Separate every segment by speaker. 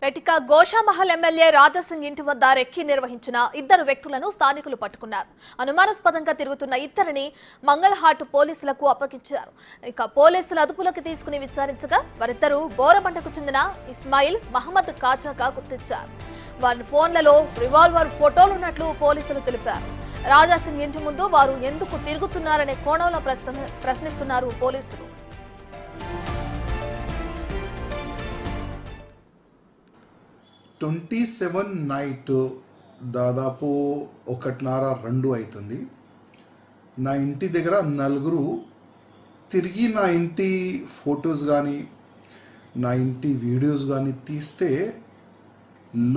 Speaker 1: రెటిక Goshamahal MLA Raja Singh ఇంటి వద్ద recce నిర్వహించిన ఇద్దరు వ్యక్తులను స్థానికులు పట్టుకున్నారు. అనుమానాస్పదంగా తిరుగుతున్న ఇద్దరిని మంగళహాట్ పోలీసులకు అప్పగించారు. ఇక పోలీసులు అదుపులోకి తీసుకుని విచారించగా వారిద్దరూ బోరబండకు చెందిన ఇస్మాయిల్ మహమ్మద్ కాజాగా గుర్తించారు. వారి ఫోన్లలో రివాల్వర్ ఫోటోలున్నట్లు పోలీసులు తెలిపారు. రాజాసింగ్ ఇంటి ముందు వారు ఎందుకు తిరుగుతున్నారనే కోణంలో ప్రశ్నిస్తున్నారు పోలీసులు.
Speaker 2: 27 నైట్ దాదాపు 1:30-2 అవుతుంది. నా ఇంటి దగ్గర నలుగురు తిరిగి నా ఇంటి ఫొటోస్ కానీ నా ఇంటి వీడియోస్ కానీ తీస్తే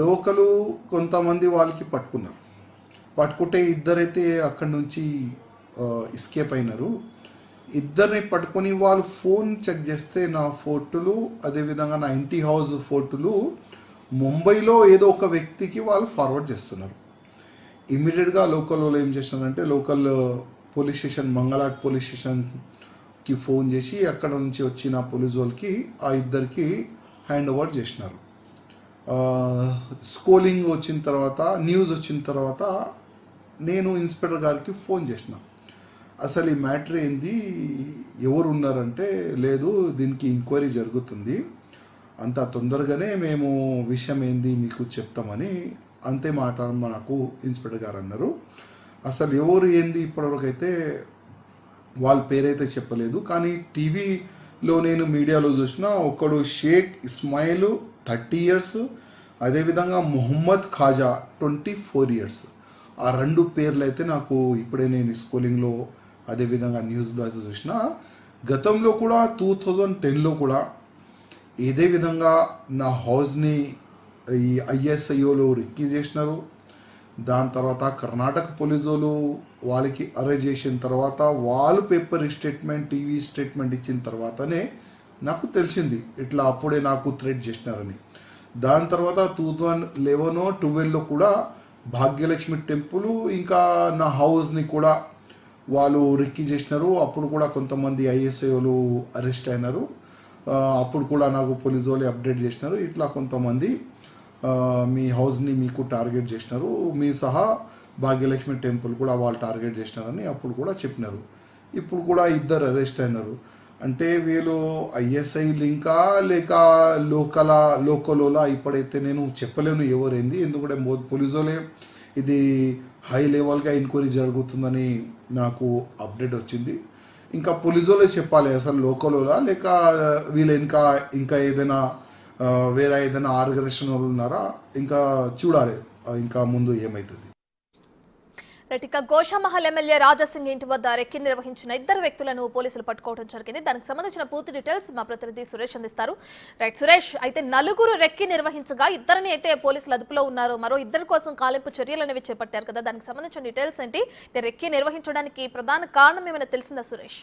Speaker 2: లోకలు కొంతమంది వాళ్ళకి పట్టుకుంటే ఇద్దరైతే అక్కడి నుంచి ఎస్కేప్ అయినారు. ఇద్దరిని పట్టుకొని వాళ్ళు ఫోన్ చెక్ చేస్తే నా ఫోటోలు అదేవిధంగా నా ఇంటి హౌస్ ఫోటోలు ముంబైలో ఏదో ఒక వ్యక్తికి వాళ్ళు ఫార్వర్డ్ చేస్తున్నారు. ఇమ్మీడియట్గా లోకల్ వాళ్ళు ఏం చేస్తున్నారంటే local police station Mangalhat police స్టేషన్కి ఫోన్ చేసి అక్కడ నుంచి వచ్చిన పోలీస్ వాళ్ళకి ఆ ఇద్దరికి హ్యాండ్ ఓవర్ చేసినారు. స్కోలింగ్ వచ్చిన తర్వాత న్యూస్ వచ్చిన తర్వాత నేను ఇన్స్పెక్టర్ గారికి ఫోన్ చేసిన. అసలు ఈ మ్యాటర్ ఏంది, ఎవరు ఉన్నారంటే లేదు దీనికి ఎంక్వైరీ జరుగుతుంది, అంత తొందరగానే మేము విషయం ఏంది మీకు చెప్తామని అంతే మాట నాకు ఇన్స్పెక్టర్ గారు అన్నారు. అసలు ఎవరు ఏంది ఇప్పటివరకు అయితే వాళ్ళ పేరైతే చెప్పలేదు. కానీ టీవీలో నేను మీడియాలో చూసిన ఒకడు షేక్ ఇస్మాయిల్ 30 years, అదేవిధంగా మొహమ్మద్ ఖాజా 24 years. ఆ రెండు పేర్లు అయితే నాకు ఇప్పుడే నేను స్కూలింగ్లో అదేవిధంగా న్యూస్లో అయితే చూసిన. గతంలో కూడా 2010లో కూడా ఇదే విధంగా నా హౌస్ని ఈ ISIOలో రిక్కీ చేసినారు. దాని తర్వాత కర్ణాటక పోలీసు వాళ్ళు వాళ్ళకి అరెస్ట్ చేసిన తర్వాత వాళ్ళు పేపర్ స్టేట్మెంట్ టీవీ స్టేట్మెంట్ ఇచ్చిన తర్వాతనే నాకు తెలిసింది ఇట్లా అప్పుడే నాకు థ్రెట్ చేసినారని. దాని తర్వాత 2011-12లో కూడా భాగ్యలక్ష్మి టెంపుల్ ఇంకా నా హౌస్ని కూడా వాళ్ళు రిక్కీ చేసినారు. అప్పుడు కూడా కొంతమంది ISIOలు అరెస్ట్ అయినారు. అప్పుడు కూడా నాకు పోలీసు వాళ్ళు అప్డేట్ చేసినారు, ఇట్లా కొంతమంది మీ హౌస్ని మీకు టార్గెట్ చేసినారు, మీ సహా భాగ్యలక్ష్మి టెంపుల్ కూడా వాళ్ళు టార్గెట్ చేసినారని అప్పుడు కూడా చెప్పినారు. ఇప్పుడు కూడా ఇద్దరు అరెస్ట్ అయినారు. అంటే వీళ్ళు ISI లింకా లేక లోకలోలా ఇప్పుడైతే నేను చెప్పలేను ఎవరైంది, ఎందుకంటే పోలీసు వాళ్ళే ఇది హై లెవెల్గా ఎంక్వైరీ జరుగుతుందని నాకు అప్డేట్ వచ్చింది. ఇంకా పోలీసు వాళ్ళే చెప్పాలి అసలు లోకలోలా లేక వీళ్ళు ఇంకా ఏదైనా వేరే ఏదైనా ఆర్గనైజేషన్ వాళ్ళు ఉన్నారా ఇంకా చూడాలి ఇంకా ముందు ఏమవుతుంది.
Speaker 1: రెటిక గోషామహల్ ఎమ్మెల్యే రాజాసింగ్ ఇంటి వద్ద రెక్కి నిర్వహించిన ఇద్దరు వ్యక్తులను పోలీసులు పట్టుకోవడం జరిగింది. దానికి సంబంధించిన పూర్తి డీటెయిల్స్ మా ప్రతినిధి సురేష్ అందిస్తారు. రైట్ సురేష్, అయితే నలుగురు రెక్కి నిర్వహించగా ఇద్దరిని అయితే పోలీసులు అదుపులో ఉన్నారు, మరో ఇద్దరి కోసం కాలింపు చర్యలు అనేవి చేపట్టారు కదా, దానికి సంబంధించిన డీటెయిల్స్ ఏంటి? రెక్కి నిర్వహించడానికి ప్రధాన కారణం ఏమైనా తెలిసిందా సురేష్?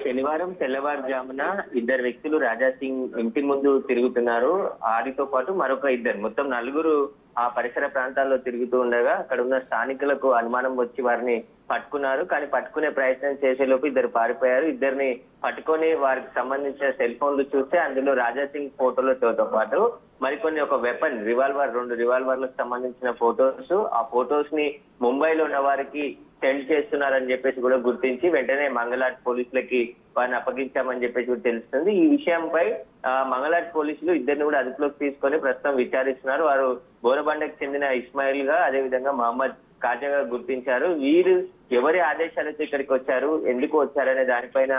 Speaker 3: శనివారం తెల్లవారుజామున ఇద్దరు వ్యక్తులు రాజాసింగ్ ఇంటి ముందు తిరుగుతున్నారు. వారితో పాటు మరొక ఇద్దరు, మొత్తం నలుగురు ఆ పరిసర ప్రాంతాల్లో తిరుగుతూ ఉండగా అక్కడ ఉన్న స్థానికులకు అనుమానం వచ్చి వారిని పట్టుకున్నారు. కానీ పట్టుకునే ప్రయత్నం చేసేలోపు ఇద్దరు పారిపోయారు. ఇద్దరిని పట్టుకొని వారికి సంబంధించిన సెల్ ఫోన్లు చూస్తే అందులో రాజాసింగ్ ఫోటోలతో పాటు మరికొన్ని ఒక వెపన్ రివాల్వర్ 2 రివాల్వర్లకు సంబంధించిన ఫొటోస్, ఆ ఫొటోస్ ని ముంబైలో ఉన్న వారికి సెండ్ చేస్తున్నారని చెప్పేసి కూడా గుర్తించి వెంటనే మంగళాట్ పోలీసులకి వారిని అప్పగించామని చెప్పేసి కూడా తెలుస్తుంది. ఈ విషయంపై మంగళాట్ పోలీసులు ఇద్దరిని కూడా అదుపులోకి తీసుకొని ప్రస్తుతం విచారిస్తున్నారు. వారు బోరబండకు చెందిన ఇస్మాయిల్ గా అదేవిధంగా మహమ్మద్ కాజాగా గుర్తించారు. వీరు ఎవరి ఆదేశాలతో ఇక్కడికి వచ్చారు, ఎందుకు వచ్చారనే దానిపైన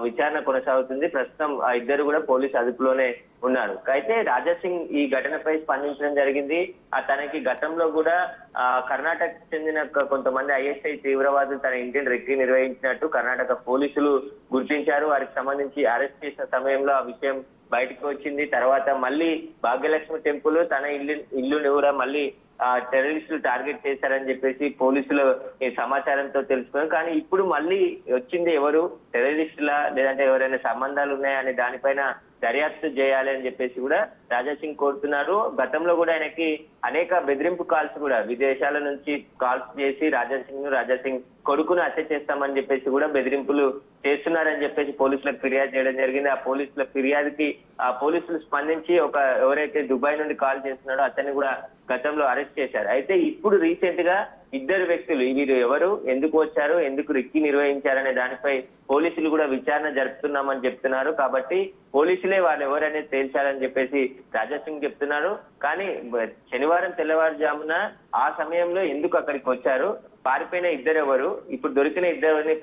Speaker 3: విచారణ కొనసాగుతుంది. ప్రస్తుతం ఆ ఇద్దరు కూడా పోలీసు అదుపులోనే ఉన్నారు. అయితే రాజాసింగ్ ఈ ఘటనపై స్పందించడం జరిగింది. తనకి గతంలో కూడా కర్ణాటకకు చెందిన కొంతమంది ISI తీవ్రవాదులు తన ఇంటిని రెక్కి నిర్వహించినట్టు కర్ణాటక పోలీసులు గుర్తించారు. వారికి సంబంధించి అరెస్ట్ చేసిన సమయంలో ఆ విషయం బయటకు వచ్చింది. తర్వాత మళ్ళీ భాగ్యలక్ష్మి టెంపుల్ తన ఇల్లుని కూడా మళ్ళీ టెర్రరిస్టులు టార్గెట్ చేశారని చెప్పేసి పోలీసులు ఈ సమాచారంతో తెలుసుకున్నారు. కానీ ఇప్పుడు మళ్ళీ వచ్చింది ఎవరు, టెర్రరిస్టులా లేదంటే ఎవరైనా సంబంధాలు ఉన్నాయా అనే దానిపైన దర్యాప్తు చేయాలి అని చెప్పేసి కూడా రాజా సింగ్ కోరుతున్నారు. గతంలో కూడా ఆయనకి అనేక బెదిరింపు కాల్స్ కూడా విదేశాల నుంచి కాల్స్ చేసి రాజా సింగ్ కొడుకును హత్య చేస్తామని చెప్పేసి కూడా బెదిరింపులు చేస్తున్నారని చెప్పేసి పోలీసులకు ఫిర్యాదు చేయడం జరిగింది. ఆ పోలీసుల ఫిర్యాదుకి ఆ పోలీసులు స్పందించి ఎవరైతే దుబాయ్ నుండి కాల్ చేస్తున్నాడో అతన్ని కూడా గతంలో అరెస్ట్ చేశారు. అయితే ఇప్పుడు రీసెంట్ గా ఇద్దరు వ్యక్తులు వీరు ఎవరు, ఎందుకు వచ్చారు, ఎందుకు రెక్కి నిర్వహించారనే దానిపై పోలీసులు కూడా విచారణ జరుపుతున్నామని చెప్తున్నారు. కాబట్టి పోలీసులే వాళ్ళు ఎవరనేది తేల్చాలని చెప్పేసి రాజా సింగ్ చెప్తున్నారు. కానీ శనివారం తెల్లవారుజామున ఆ సమయంలో ఎందుకు అక్కడికి వచ్చారు, పారిపోయిన ఇద్దరు ఎవరు, ఇప్పుడు దొరికిన ఇద్దరిని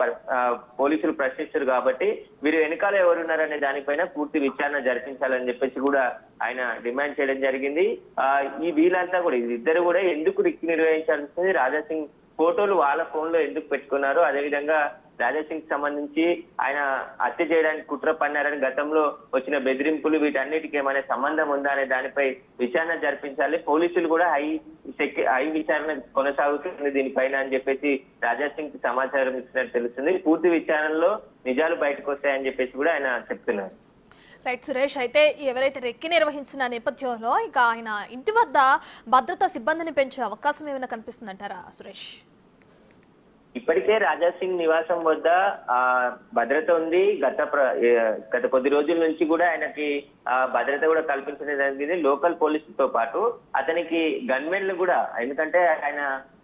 Speaker 3: పోలీసులు ప్రశ్నిస్తారు. కాబట్టి వీరు వెనకాల ఎవరున్నారనే దానిపైన పూర్తి విచారణ జరిపించాలని చెప్పేసి కూడా ఆయన డిమాండ్ చేయడం జరిగింది. ఈ వీళ్ళంతా కూడా ఇద్దరు కూడా ఎందుకు రిక్కి నిర్వహించాల్సింది, రాజా సింగ్ ఫోటోలు వాళ్ళ ఫోన్ లో ఎందుకు పెట్టుకున్నారు, అదేవిధంగా రాజా సింగ్ సంబంధించి ఆయన హత్య చేయడానికి కుట్ర పన్నారని గతంలో వచ్చిన బెదిరింపులు వీటన్నిటికీ ఏమైనా సంబంధం ఉందా అనే దానిపై విచారణ జరిపించాలి. పోలీసులు కూడా హై విచారణ కొనసాగుతుంది దీనిపైన అని చెప్పేసి రాజా సింగ్ కి సమాచారం ఇచ్చినట్టు తెలుస్తుంది. పూర్తి విచారణలో నిజాలు బయటకు వస్తాయని చెప్పేసి కూడా ఆయన చెప్తున్నారు.
Speaker 1: రైట్ సురేష్, అయితే ఎవరైతే రెక్కి నిర్వహించిన నేపథ్యంలో ఇక ఆయన ఇంటి వద్ద భద్రతా సిబ్బందిని పెంచే అవకాశం ఏమైనా కనిపిస్తుందంటారా సురేష్?
Speaker 3: ఇప్పటికే రాజా సింగ్ నివాసం వద్ద భద్రత ఉంది. గత కొద్ది రోజుల నుంచి కూడా ఆయనకి భద్రత కూడా కల్పించడం జరిగింది. లోకల్ పోలీసులతో పాటు అతనికి గన్మెన్లు కూడా, ఎందుకంటే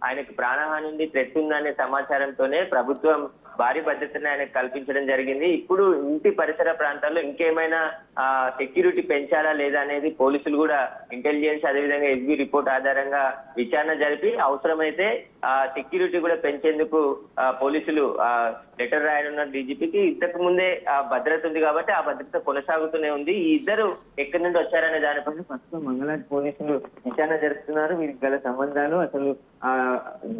Speaker 3: ఆయనకి ప్రాణహాని ఉంది, థ్రెట్ ఉందనే సమాచారంతోనే ప్రభుత్వం భారీ భద్రతను ఆయనకు కల్పించడం జరిగింది. ఇప్పుడు ఇంటి పరిసర ప్రాంతాల్లో ఇంకేమైనా సెక్యూరిటీ పెంచాలా లేదా అనేది పోలీసులు కూడా ఇంటెలిజెన్స్ అదేవిధంగా ఎస్బీ రిపోర్ట్ ఆధారంగా విచారణ జరిపి అవసరమైతే సెక్యూరిటీ కూడా పెంచేందుకు పోలీసులు లెటర్ రాయనున్న డీజీపీకి. ఇంతకు ముందే భద్రత ఉంది కాబట్టి ఆ భద్రత కొనసాగుతూనే ఉంది. ఈ ఇద్దరు ఎక్కడి నుండి వచ్చారనే దానిపైన ప్రస్తుతం మంగళాటి పోలీసులు విచారణ జరుపుతున్నారు. వీరికి గల సంబంధాలు అసలు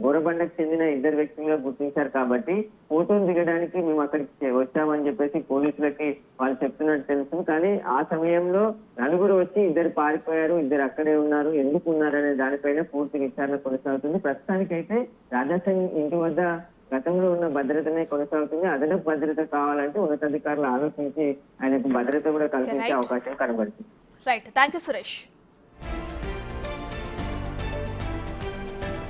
Speaker 3: గోరబండకు చెందిన ఇద్దరు వ్యక్తులుగా గుర్తించారు. కాబట్టి ఫోటోలు దిగడానికి మేము అక్కడికి వచ్చామని చెప్పేసి పోలీసులకి వాళ్ళు చెప్తున్నట్టు తెలుస్తుంది. కానీ ఆ సమయంలో నలుగురు వచ్చి ఇద్దరు పారిపోయారు, ఇద్దరు అక్కడే ఉన్నారు, ఎందుకు ఉన్నారు అనే దానిపైన పూర్తి విచారణ కొనసాగుతుంది. ప్రస్తుతానికైతే రాజా సింగ్ ఇంటి వద్ద గతంలో ఉన్న భద్రతనే కొనసాగుతుంది. అదనపు భద్రత కావాలంటే ఉన్నతాధికారులు ఆలోచించి ఆయనకు భద్రత కూడా కల్పించే అవకాశం కనబడుతుంది.
Speaker 1: Right, thank you Suresh.